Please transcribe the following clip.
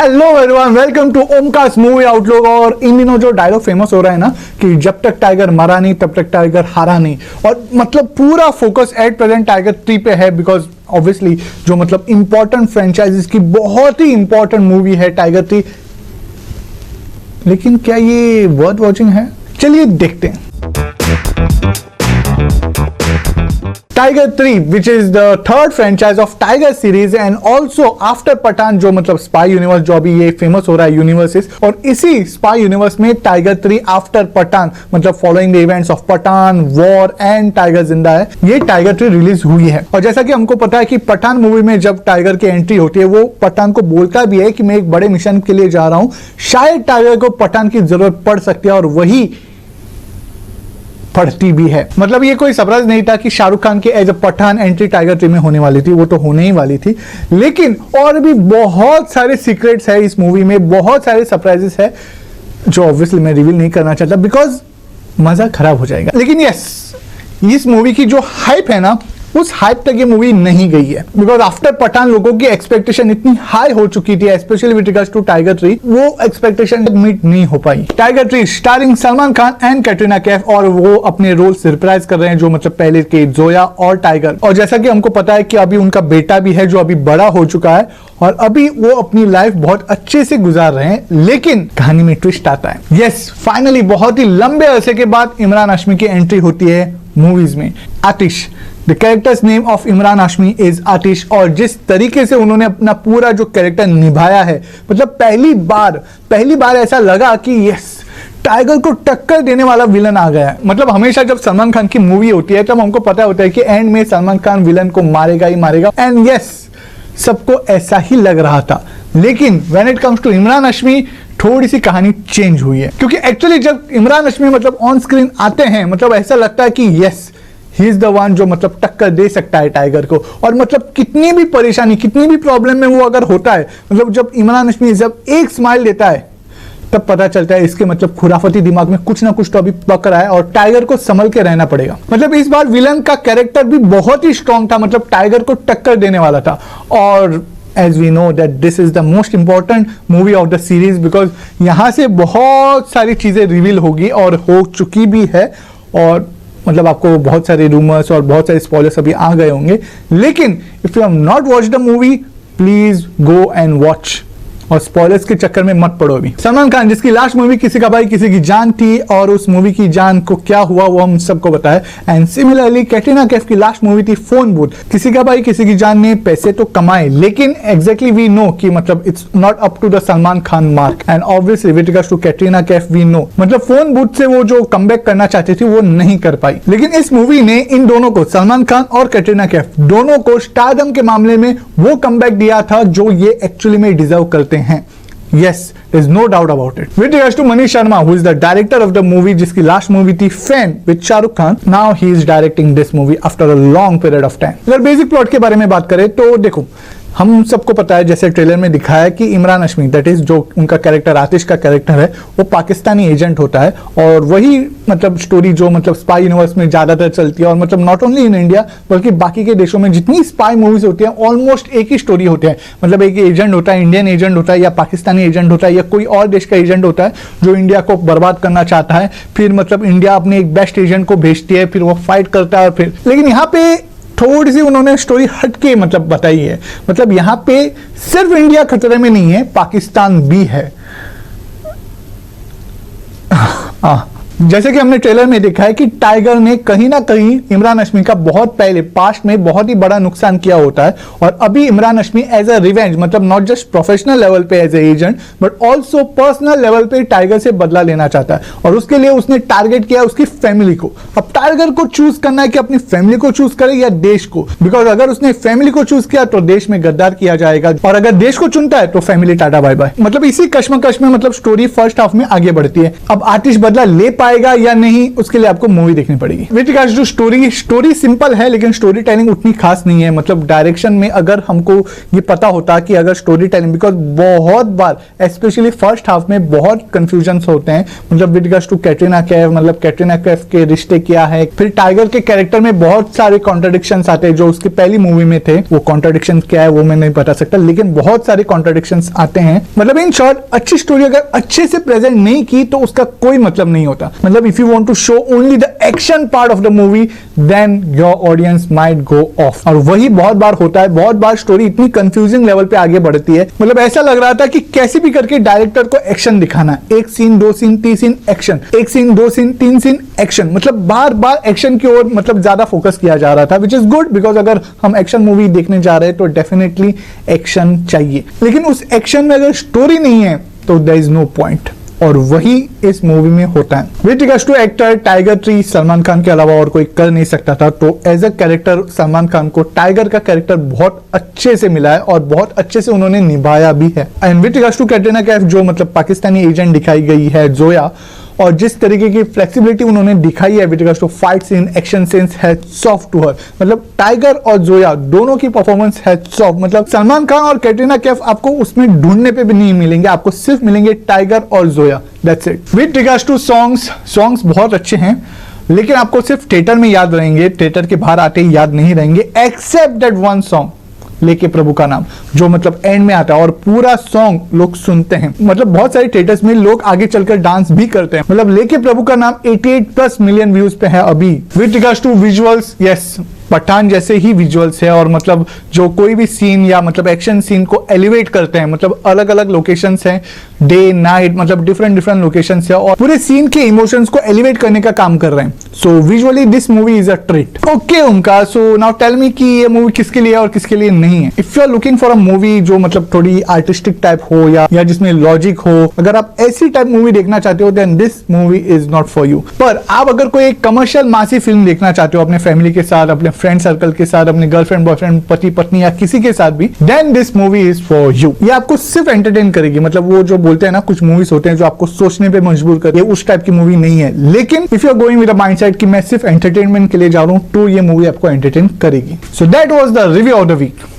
Hello everyone, welcome to Omcast movie outlook. और इन दिनों जो डायलॉग फेमस हो रहा है ना कि जब तक टाइगर मरा नहीं तब तक टाइगर हारा नहीं, और मतलब पूरा फोकस एट प्रेजेंट टाइगर 3 पे है, बिकॉज ऑब्वियसली जो मतलब इंपॉर्टेंट फ्रेंचाइजीज की बहुत ही इंपॉर्टेंट मूवी है टाइगर 3। लेकिन क्या ये वर्थ वॉचिंग है? चलिए देखते हैं। Tiger 3 which is the third franchise of Tiger series and also after Pathaan, जो मतलब स्पाई यूनिवर्स जो अभी ये फेमस हो रहा है यूनिवर्सेस, और इसी स्पाई यूनिवर्स में टाइगर 3 आफ्टर पठान मतलब following the events of Pathaan, War and Tiger जिंदा है, ये टाइगर 3 रिलीज हुई है। और जैसा कि हमको पता है कि पठान मूवी में जब टाइगर की एंट्री होती है वो पठान को बोलता भी है कि मैं एक बड़े मिशन के लिए जा रहा हूं, शायद टाइगर को पठान की जरूरत पड़ सकती है, और वही पढ़ती भी है। मतलब ये कोई सरप्राइज नहीं था कि शाहरुख खान की as a Pathaan entry Tiger 3 में होने वाली थी, वो तो होने ही वाली थी। लेकिन और भी बहुत सारे सीक्रेट्स है इस मूवी में, बहुत सारे सरप्राइजेस है जो ऑब्वियसली मैं रिवील नहीं करना चाहता बिकॉज मजा खराब हो जाएगा। लेकिन यस, इस मूवी की जो हाइप है ना, उस हाइप तक ये मूवी नहीं गई है, बिकॉज आफ्टर पठान लोगों की एक्सपेक्टेशन इतनी हाई हो चुकी थी, specially with regards to tiger 3, वो एक्सपेक्टेशन मीट नहीं हो पाई। Tiger 3 starring Salman Khan and Katrina Kaif, और वो अपने रोल सरप्राइज कर रहे हैं जो मतलब पहले के जोया और टाइगर। और जैसा कि हमको पता है कि अभी उनका बेटा भी है जो अभी बड़ा हो चुका है, और अभी वो अपनी लाइफ बहुत अच्छे से गुजार रहे हैं। लेकिन कहानी में ट्विस्ट आता है। यस, फाइनली बहुत ही लंबे अरसे के बाद इमरान हाशमी की एंट्री होती है मूवीज में। Aatish, the character's name of Emraan Hashmi is Aatish, और जिस तरीके से उन्होंने अपना पूरा जो कैरेक्टर निभाया है, मतलब पहली बार ऐसा लगा कि यस, टाइगर को टक्कर देने वाला विलन आ गया है। मतलब हमेशा जब सलमान खान की मूवी होती है तब हमको पता होता है कि एंड में सलमान खान विलन को मारेगा ही मारेगा, एंड यस, सबको ऐसा ही लग रहा था। लेकिन when it comes to Imran Hashmi, थोड़ी सी कहानी चेंज हुई है, क्योंकि एक्चुअली जब इमरान हाशमी मतलब ऑन स्क्रीन आते हैं, मतलब ऐसा लगता है कि yes, he is the one जो मतलब टक्कर दे सकता है टाइगर को। और मतलब कितनी भी परेशानी, कितनी भी प्रॉब्लम में वो अगर होता है, मतलब जब इमरान हाशमी जब एक स्माइल देता है तब पता चलता है इसके मतलब खुराफती दिमाग में कुछ ना कुछ तो अभी पक रहा है, और टाइगर को संभल के रहना पड़ेगा। मतलब इस बार विलन का कैरेक्टर भी बहुत ही स्ट्रॉन्ग था, मतलब टाइगर को टक्कर देने वाला था। और as we know that this is the most important movie of the series, because यहाँ से बहुत सारी चीजें रिवील होगी और हो चुकी भी है, और मतलब आपको बहुत सारे रूमर्स और बहुत सारे स्पॉयलर्स अभी आ गए होंगे। लेकिन if you have not watch the movie, please go and watch, और स्पॉयलर्स के चक्कर में मत पड़ो अभी। सलमान खान, जिसकी लास्ट मूवी किसी का भाई किसी की जान थी, और उस मूवी की जान को क्या हुआ वो हम सबको बताया। एंड सिमिलरली कैटरीना कैफ की लास्ट मूवी थी फोन बूथ। किसी का भाई किसी की जान ने पैसे तो कमाए, लेकिन एग्जैक्टली वी नो कि मतलब it's not up to the Salman Khan mark, and obviously with regards to Katrina Kaif we know मतलब फोन बूथ से वो जो कमबैक करना चाहती थी वो नहीं कर पाई। लेकिन इस मूवी ने इन दोनों को, सलमान खान और कैटरीना कैफ दोनों को, स्टारडम के मामले में वो कमबैक दिया था जो ये एक्चुअली में डिजर्व करते हैं। Yes, there's no doubt about it. With regards to Manish Sharma, who is the director of the movie, जिसकी लास्ट मूवी थी fan with Shahrukh Khan, now he is directing this movie after a long period of time. अगर basic plot के बारे में बात करें तो देखो, हम सबको पता है जैसे ट्रेलर में दिखाया कि इमरान हाशमी, दैट इज जो उनका कैरेक्टर आतिश का कैरेक्टर है, वो पाकिस्तानी एजेंट होता है, और वही मतलब स्टोरी जो मतलब स्पाई यूनिवर्स में ज्यादातर चलती है, और मतलब नॉट ओनली इन इंडिया बल्कि बाकी के देशों में जितनी स्पाई मूवीज होती है ऑलमोस्ट एक ही स्टोरी होती है। मतलब एक एजेंट होता है, इंडियन एजेंट होता है या पाकिस्तानी एजेंट होता है या कोई और देश का एजेंट होता है जो इंडिया को बर्बाद करना चाहता है, फिर मतलब इंडिया अपने एक बेस्ट एजेंट को भेजती है, फिर वो फाइट करता है, और फिर लेकिन यहाँ पे थोड़ी सी उन्होंने स्टोरी हटके मतलब बताई है। मतलब यहाँ पे सिर्फ इंडिया खतरे में नहीं है, पाकिस्तान भी है। जैसे कि हमने ट्रेलर में देखा है कि टाइगर ने कहीं ना कहीं इमरान हाशमी का बहुत पहले पास्ट में बहुत ही बड़ा नुकसान किया होता है, और अभी Imran Hashmi as a revenge, मतलब नॉट जस्ट प्रोफेशनल लेवल पे as a agent but also personal level पे टाइगर से बदला लेना चाहता है, और उसके लिए उसने टारगेट किया उसकी फैमिली को। अब टाइगर को चूज करना है कि अपनी फैमिली को चूज करे या देश को, बिकॉज अगर उसने फैमिली को चूज किया तो देश में गद्दार किया जाएगा, और अगर देश को चुनता है तो फैमिली टाटा बाय बाय। मतलब इसी कश्मकश में मतलब स्टोरी फर्स्ट हाफ में आगे बढ़ती है। अब आतिश बदला ले पाए आएगा या नहीं, उसके लिए आपको मूवी देखनी पड़ेगी। With regards to story simple है, लेकिन स्टोरी टेलिंग उतनी खास नहीं है। मतलब डायरेक्शन में अगर हमको ये पता होता कि अगर स्टोरी टेलिंग, बिकॉज बहुत बार स्पेशली फर्स्ट हाफ में बहुत कंफ्यूजन होते हैं, मतलब with regards to Katrina Kaif, मतलब कैटरीना कैफ के रिश्ते क्या है, फिर टाइगर के कैरेक्टर में बहुत सारे कॉन्ट्रडिक्शंस आते हैं जो उसकी पहली मूवी में थे। वो कॉन्ट्रडिक्शन क्या है वो मैं नहीं बता सकता, लेकिन बहुत सारे कॉन्ट्रडिक्शंस आते हैं। मतलब इन शॉर्ट, अच्छी स्टोरी अगर अच्छे से प्रेजेंट नहीं की तो उसका कोई मतलब नहीं होता। मतलब if you want to show only the action part of the movie, then your audience might go off. और वही बहुत बार होता है। बहुत बार स्टोरी इतनी कंफ्यूजिंग लेवल पे आगे बढ़ती है, मतलब ऐसा लग रहा था कि कैसे भी करके डायरेक्टर को एक्शन दिखाना, एक सीन, दो सीन, तीन सीन एक्शन, एक सीन, दो सीन, तीन सीन एक्शन, मतलब बार बार एक्शन की ओर मतलब ज्यादा फोकस किया जा रहा था, विच इज गुड बिकॉज अगर हम एक्शन मूवी देखने जा रहे हैं तो डेफिनेटली एक्शन चाहिए। लेकिन उस एक्शन में अगर स्टोरी नहीं है तो देयर इज नो पॉइंट, और वही इस मूवी में होता है। With regards to actor, Tiger three Salman Khan के अलावा और कोई कर नहीं सकता था, तो as a character Salman Khan को टाइगर का कैरेक्टर बहुत अच्छे से मिला है और बहुत अच्छे से उन्होंने निभाया भी है। And with regards to Katrina Kaif, जो मतलब पाकिस्तानी एजेंट दिखाई गई है जोया, और जिस तरीके की फ्लेक्सिबिलिटी उन्होंने दिखाई है with regards to fight scene, action scenes, hats off to her. मतलब टाइगर और जोया दोनों की परफॉर्मेंस हैट्स ऑफ। मतलब सलमान खान और कैटरीना कैफ आपको उसमें ढूंढने पे भी नहीं मिलेंगे, आपको सिर्फ मिलेंगे टाइगर और Zoya, that's it. With regards to songs बहुत अच्छे हैं, लेकिन आपको सिर्फ थिएटर में याद रहेंगे, थिएटर के बाहर आते ही याद नहीं रहेंगे, एक्सेप्ट दैट वन सॉन्ग लेके प्रभु का नाम, जो मतलब एंड में आता है और पूरा सॉन्ग लोग सुनते हैं। मतलब बहुत सारे थिएटर्स में लोग आगे चलकर डांस भी करते हैं। मतलब लेके प्रभु का नाम 88+ मिलियन व्यूज पे है अभी। With regards to visuals, yes, Pathaan जैसे ही विजुअल्स है, और मतलब जो कोई भी सीन या मतलब एक्शन सीन को एलिवेट करते हैं, मतलब अलग अलग लोकेशंस हैं, डे नाइट, मतलब डिफरेंट लोकेशंस है, और पूरे सीन के इमोशंस को एलिवेट करने का काम कर रहे हैं। So visually this movie is a treat. Okay उनका, सो नाउ टेल मी कि ये मूवी किसके लिए है और किसके लिए नहीं है। If you are looking for a movie जो मतलब थोड़ी आर्टिस्टिक टाइप हो या जिसमें लॉजिक हो, अगर आप ऐसी टाइप मूवी देखना चाहते हो then this movie is not for you. पर आप अगर कोई एक कमर्शियल मासी फिल्म देखना चाहते हो अपने फैमिली के साथ, अपने फ्रेंड सर्कल के साथ, अपने गर्लफ्रेंड बॉयफ्रेंड, पति पत्नी या किसी के साथ भी, then this movie is for you. ये आपको सिर्फ एंटरटेन करेगी। मतलब वो जो बोलते हैं ना, कुछ मूवीज होते हैं जो आपको सोचने पे मजबूर करती है, उस टाइप की मूवी नहीं है। लेकिन if you are going with a mindset कि मैं सिर्फ एंटरटेनमेंट के लिए जा रहा हूं, तो ये मूवी आपको एंटरटेन करेगी। So that was the review of the week.